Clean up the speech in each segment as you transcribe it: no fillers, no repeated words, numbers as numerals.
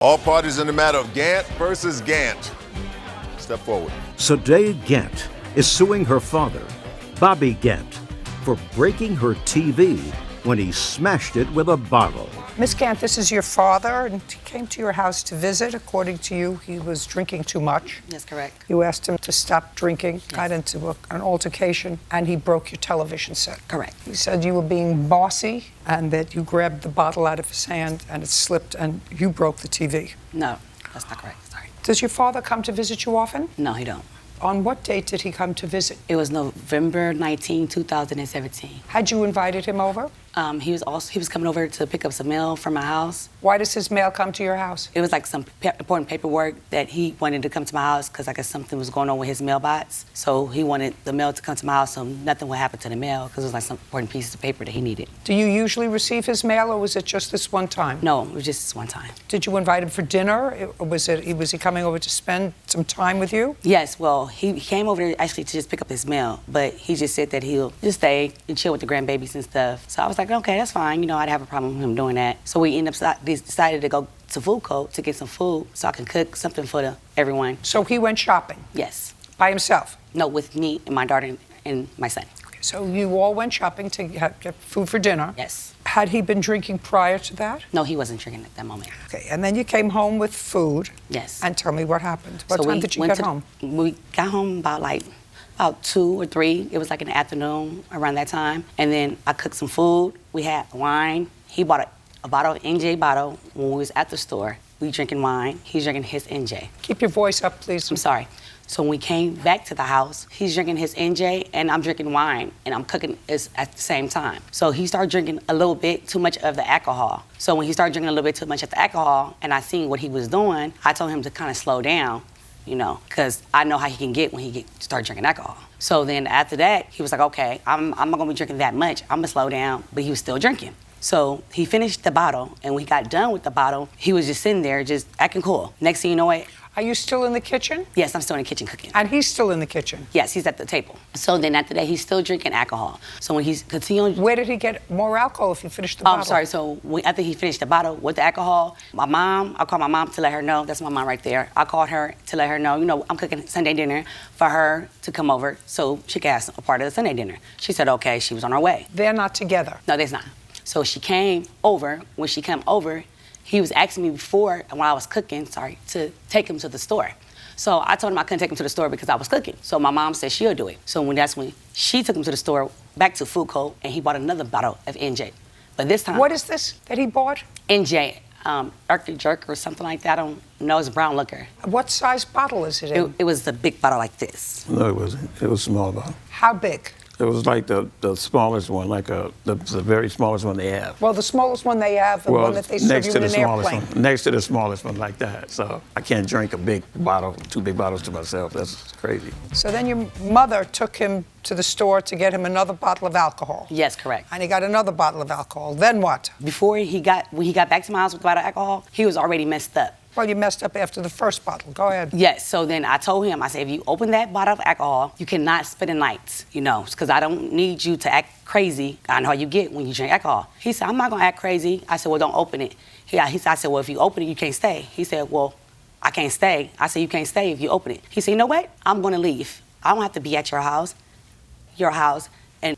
All parties in the matter of Gant versus Gant. Step forward. Sadae Gant is suing her father, Bobby Gant, for breaking her TV when he smashed it with a bottle. Miss Gant, this is your father, and he came to your house to visit. According to you, he was drinking too much. That's correct. You asked him to stop drinking, got into an altercation, and he broke your television set. Correct. He said you were being bossy and that you grabbed the bottle out of his hand and it slipped and you broke the TV. No, that's not correct. Sorry. Does your father come to visit you often? No, he don't. On what date did he come to visit? It was November 19, 2017. Had you invited him over? He was coming over to pick up some mail from my house. Why does his mail come to your house? It was like some important paperwork that he wanted to come to my house because I guess something was going on with his mailbox. So he wanted the mail to come to my house so nothing would happen to the mail because it was like some important pieces of paper that he needed. Do you usually receive his mail, or was it just this one time? No, it was just this one time. Did you invite him for dinner? Or was he coming over to spend some time with you? Yes, well, he came over there actually to just pick up his mail, but he just said that he'll just stay and chill with the grandbabies and stuff. So I was like, okay, that's fine. You know, I'd have a problem with him doing that. So we decided to go to food court to get some food so I can cook something for everyone. So he went shopping? Yes. By himself? No, with me and my daughter and my son. Okay, so you all went shopping to get food for dinner? Yes. Had he been drinking prior to that? No, he wasn't drinking at that moment. Okay, and then you came home with food? Yes. And tell me what happened. What time did you get home? We got home about 2 or 3. It was like in the afternoon around that time. And then I cooked some food. We had wine. He bought a bottle of NJ bottle when we was at the store. We drinking wine. He's drinking his NJ. Keep your voice up, please. I'm sorry. So when we came back to the house, he's drinking his NJ and I'm drinking wine and I'm cooking at the same time. So he started drinking a little bit too much of the alcohol. So when he started drinking a little bit too much of the alcohol and I seen what he was doing, I told him to kind of slow down, you know, because I know how he can get when he start drinking alcohol. So then after that, he was like, okay, I'm not gonna be drinking that much. I'm gonna slow down, but he was still drinking. So he finished the bottle, and when he got done with the bottle, he was just sitting there, just acting cool. Next thing you know what? Are you still in the kitchen? Yes, I'm still in the kitchen cooking. And he's still in the kitchen? Yes, he's at the table. So then after that, he's still drinking alcohol. So when he's continuing... Where did he get more alcohol if he finished the bottle? I'm sorry, so after he finished the bottle with the alcohol, I called my mom to let her know, that's my mom right there. I called her to let her know, you know, I'm cooking Sunday dinner for her to come over so she can have a part of the Sunday dinner. She said, okay, she was on her way. They're not together? No, they're not. So she came over. When she came over, he was asking me before, when I was cooking, to take him to the store. So I told him I couldn't take him to the store because I was cooking. So my mom said she'll do it. So that's when she took him to the store, back to food court, and he bought another bottle of NJ. But this time... What is this that he bought? NJ, Erky Jerk or something like that. I don't know. It's a brown liquor. What size bottle is it in? It was the big bottle like this. No, it wasn't. It was a small bottle. How big? It was like the smallest one, like the very smallest one they have. Well, the smallest one they have, the one that they serve you in an airplane. Next to the smallest one like that. So I can't drink a big bottle, 2 big bottles to myself. That's crazy. So then your mother took him to the store to get him another bottle of alcohol. Yes, correct. And he got another bottle of alcohol. Then what? When he got back to my house with the bottle of alcohol, he was already messed up. Well, you messed up after the first bottle. Go ahead. Yes, so then I told him, I said, if you open that bottle of alcohol, you cannot spend the night, you know, because I don't need you to act crazy. I know how you get when you drink alcohol. He said, I'm not going to act crazy. I said, well, don't open it. I said, well, if you open it, you can't stay. He said, well, I can't stay. I said, you can't stay if you open it. He said, you know what? I'm going to leave. I don't have to be at your house, and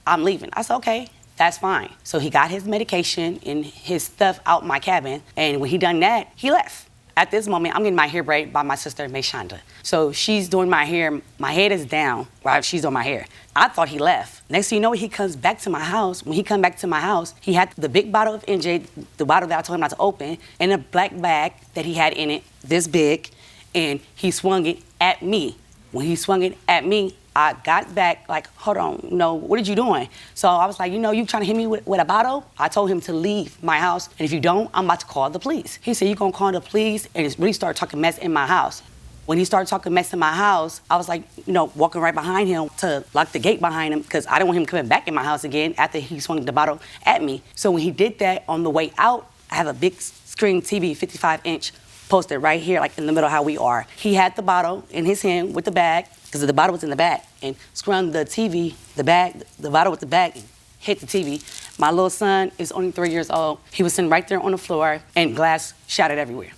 I'm leaving. I said, okay. That's fine. So he got his medication and his stuff out my cabin, and when he done that, he left. At this moment, I'm getting my hair braided by my sister, May Shonda. So she's doing my hair, my head is down while she's doing my hair. I thought he left. Next thing you know, he comes back to my house. When he come back to my house, he had the big bottle of NJ, the bottle that I told him not to open, and a black bag that he had in it, this big, and he swung it at me. When he swung it at me, I got back like, hold on, no, what are you doing? So I was like, you know, you trying to hit me with a bottle? I told him to leave my house, and if you don't, I'm about to call the police. He said, you gonna call the police? And he really started talking mess in my house. When he started talking mess in my house, I was like, you know, walking right behind him to lock the gate behind him because I didn't want him coming back in my house again after he swung the bottle at me. So when he did that, on the way out, I have a big screen TV, 55-inch, posted right here, like in the middle how we are. He had the bottle in his hand with the bag, because the bottle was in the bag, and screwed the TV, the bottle with the bag, and hit the TV. My little son is only 3 years old. He was sitting right there on the floor and glass shattered everywhere.